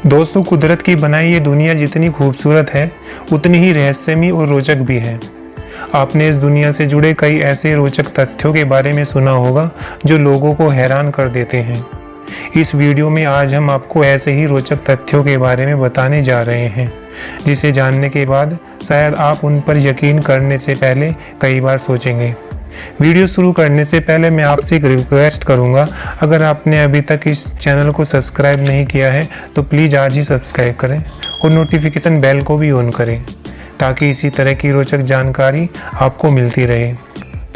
दोस्तों, कुदरत की बनाई ये दुनिया जितनी खूबसूरत है उतनी ही रहस्यमयी और रोचक भी है। आपने इस दुनिया से जुड़े कई ऐसे रोचक तथ्यों के बारे में सुना होगा जो लोगों को हैरान कर देते हैं। इस वीडियो में आज हम आपको ऐसे ही रोचक तथ्यों के बारे में बताने जा रहे हैं जिसे जानने के बाद शायद आप उन पर यकीन करने से पहले कई बार सोचेंगे। वीडियो शुरू करने से पहले मैं आपसे एक रिक्वेस्ट करूंगा, अगर आपने अभी तक इस चैनल को सब्सक्राइब नहीं किया है तो प्लीज़ आज ही सब्सक्राइब करें और नोटिफिकेशन बेल को भी ऑन करें ताकि इसी तरह की रोचक जानकारी आपको मिलती रहे।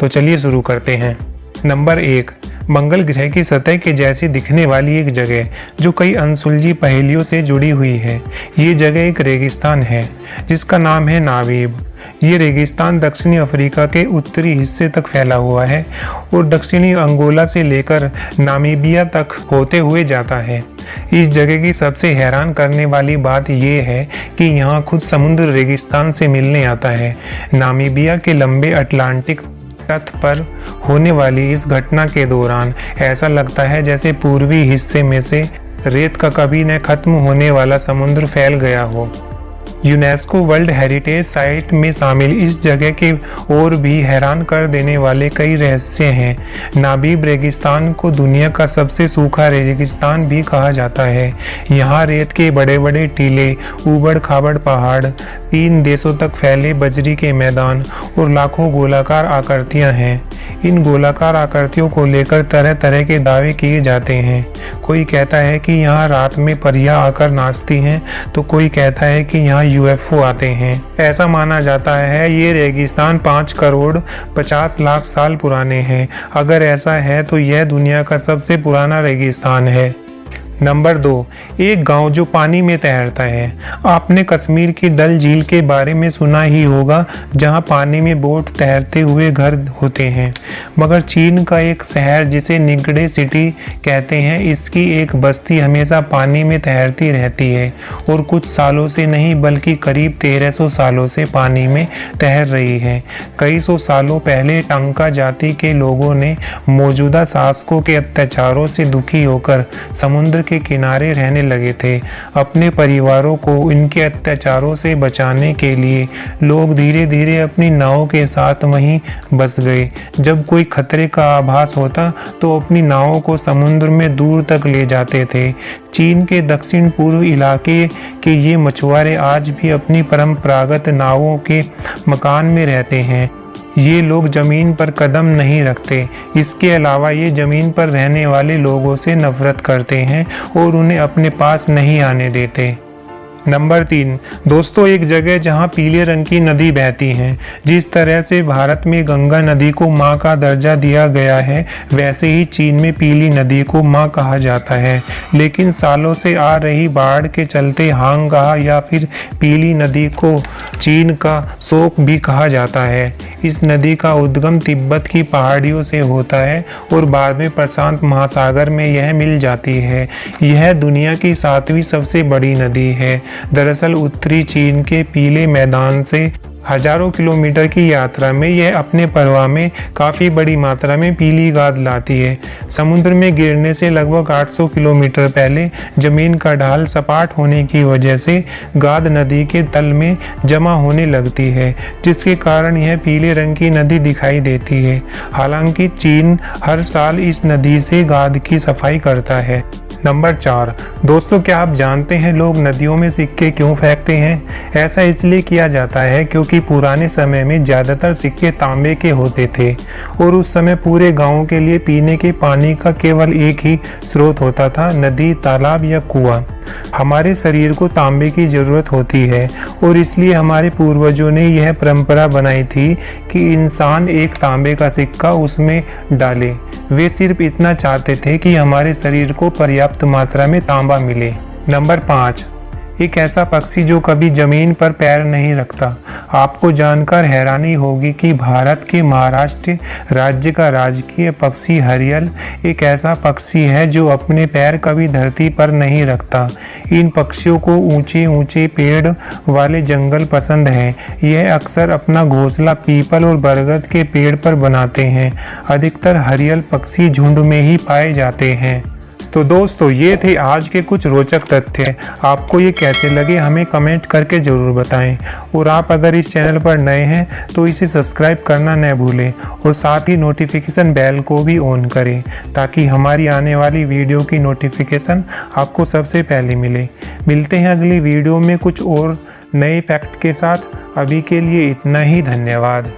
तो चलिए शुरू करते हैं। नंबर 1, मंगल ग्रह की सतह के जैसी दिखने वाली एक जगह जो कई अनसुलझी पहेलियों से जुड़ी हुई है। ये जगह एक रेगिस्तान है जिसका नाम है नामीब। ये रेगिस्तान दक्षिणी अफ्रीका के उत्तरी हिस्से तक फैला हुआ है और दक्षिणी अंगोला से लेकर नामीबिया तक होते हुए जाता है। इस जगह की सबसे हैरान करने वाली बात यह है कि यहाँ खुद समुद्र रेगिस्तान से मिलने आता है। नामीबिया के लंबे अटलांटिक तट पर होने वाली इस घटना के दौरान ऐसा लगता है जैसे पूर्वी हिस्से में से रेत का कभी न खत्म होने वाला समुद्र फैल गया हो। यूनेस्को वर्ल्ड हेरिटेज साइट में शामिल इस जगह के और भी हैरान कर देने वाले कई रहस्य हैं। नामीब रेगिस्तान को दुनिया का सबसे सूखा रेगिस्तान भी कहा जाता है। यहाँ रेत के बड़े बड़े टीले, ऊबड़ खाबड़ पहाड़, 3 देशों तक फैले बजरी के मैदान और लाखों गोलाकार आकृतियाँ हैं। इन गोलाकार आकृतियों को लेकर तरह तरह के दावे किए जाते हैं। कोई कहता है कि यहाँ रात में परियां आकर नाचती हैं तो कोई कहता है कि यहाँ यूएफओ आते हैं। ऐसा माना जाता है ये रेगिस्तान 5 करोड़ 50 लाख साल पुराने हैं। अगर ऐसा है तो यह दुनिया का सबसे पुराना रेगिस्तान है। नंबर 2, एक गांव जो पानी में तैरता है। आपने कश्मीर की डल झील के बारे में सुना ही होगा जहां पानी में बोट तैरते हुए घर होते हैं, मगर चीन का एक शहर जिसे निगड़े सिटी कहते हैं, इसकी एक बस्ती हमेशा पानी में तैरती रहती है और कुछ सालों से नहीं बल्कि करीब 1300 सालों से पानी में तैर रही है। कई सौ सालों पहले टंका जाति के लोगों ने मौजूदा शासकों के अत्याचारों से दुखी होकर समुद्र के किनारे रहने लगे थे। अपने परिवारों को इनके अत्याचारों से बचाने के लिए लोग धीरे धीरे अपनी नावों के साथ वहीं बस गए। जब कोई खतरे का आभास होता तो अपनी नावों को समुद्र में दूर तक ले जाते थे। चीन के दक्षिण पूर्व इलाके के ये मछुआरे आज भी अपनी परंपरागत नावों के मकान में रहते हैं। ये लोग जमीन पर कदम नहीं रखते। इसके अलावा ये जमीन पर रहने वाले लोगों से नफरत करते हैं और उन्हें अपने पास नहीं आने देते। नंबर 3, दोस्तों, एक जगह जहां पीले रंग की नदी बहती है। जिस तरह से भारत में गंगा नदी को माँ का दर्जा दिया गया है, वैसे ही चीन में पीली नदी को माँ कहा जाता है। लेकिन सालों से आ रही बाढ़ के चलते हांगहा या फिर पीली नदी को चीन का शोक भी कहा जाता है। इस नदी का उद्गम तिब्बत की पहाड़ियों से होता है और बाद में प्रशांत महासागर में यह मिल जाती है। यह दुनिया की 7वीं सबसे बड़ी नदी है। दरअसल उत्तरी चीन के पीले मैदान से हजारों किलोमीटर की यात्रा में यह अपने प्रवाह में काफ़ी बड़ी मात्रा में पीली गाद लाती है। समुद्र में गिरने से लगभग 800 किलोमीटर पहले जमीन का ढाल सपाट होने की वजह से गाद नदी के तल में जमा होने लगती है, जिसके कारण यह पीले रंग की नदी दिखाई देती है। हालांकि चीन हर साल इस नदी से गाद की सफाई करता है। नंबर 4, दोस्तों, क्या आप जानते हैं लोग नदियों में सिक्के क्यों फेंकते हैं? ऐसा इसलिए किया जाता है क्योंकि पुराने समय में ज़्यादातर सिक्के तांबे के होते थे और उस समय पूरे गांव के लिए पीने के पानी का केवल एक ही स्रोत होता था, नदी, तालाब या कुआं। हमारे शरीर को तांबे की ज़रूरत होती है और इसलिए हमारे पूर्वजों ने यह परंपरा बनाई थी कि इंसान एक तांबे का सिक्का उसमें डाले। वे सिर्फ इतना चाहते थे कि हमारे शरीर को पर्याप्त मात्रा में तांबा मिले। नंबर 5, एक ऐसा पक्षी जो कभी जमीन पर पैर नहीं रखता। आपको जानकर हैरानी होगी कि भारत के महाराष्ट्र राज्य का राजकीय पक्षी हरियल एक ऐसा पक्षी है जो अपने पैर कभी धरती पर नहीं रखता। इन पक्षियों को ऊंचे ऊंचे पेड़ वाले जंगल पसंद हैं। यह अक्सर अपना घोंसला पीपल और बरगद के पेड़ पर बनाते हैं। अधिकतर हरियल पक्षी झुंड में ही पाए जाते हैं। तो दोस्तों ये थे आज के कुछ रोचक तथ्य। आपको ये कैसे लगे हमें कमेंट करके ज़रूर बताएं। और आप अगर इस चैनल पर नए हैं तो इसे सब्सक्राइब करना न भूलें और साथ ही नोटिफिकेशन बेल को भी ऑन करें ताकि हमारी आने वाली वीडियो की नोटिफिकेशन आपको सबसे पहले मिले। मिलते हैं अगली वीडियो में कुछ और नए फैक्ट के साथ। अभी के लिए इतना ही, धन्यवाद।